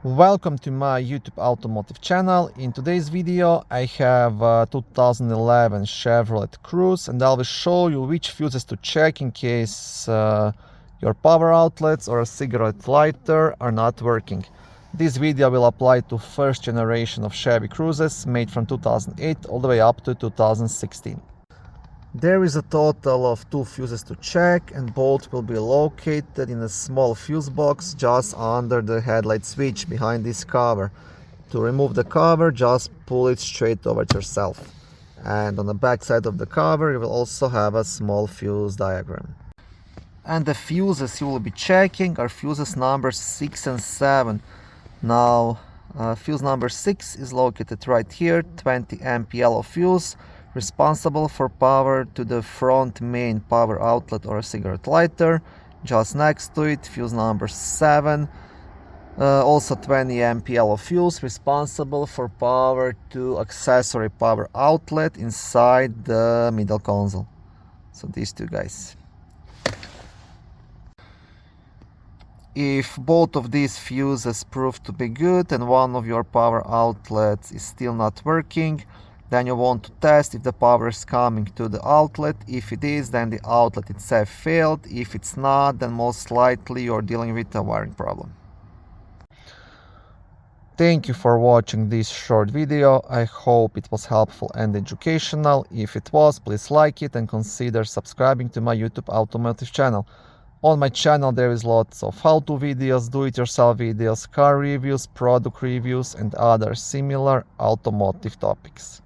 Welcome to my YouTube automotive channel. In today's video I have a 2011 Chevrolet Cruze and I will show you which fuses to check in case your power outlets or a cigarette lighter are not working. This video will apply to first generation of Chevy Cruzes made from 2008 all the way up to 2016. There is a total of 2 fuses to check and both will be located in a small fuse box just under the headlight switch behind this cover. To remove the cover, just pull it straight over it yourself. And on the back side of the cover you will also have a small fuse diagram. And the fuses you will be checking are fuses numbers 6 and 7. Now fuse number 6 is located right here, 20 amp yellow fuse, responsible for power to the front main power outlet or a cigarette lighter. Just next to it, fuse number 7, also 20 amp yellow fuse, responsible for power to accessory power outlet inside the middle console. So these two guys. If both of these fuses prove to be good and one of your power outlets is still not working, then you want to test if the power is coming to the outlet. If it is, then the outlet itself failed. If it's not, then most likely you're dealing with a wiring problem. Thank you for watching this short video. I hope it was helpful and educational. If it was, please like it and consider subscribing to my YouTube automotive channel. On my channel there is lots of how-to videos, do-it-yourself videos, car reviews, product reviews and other similar automotive topics.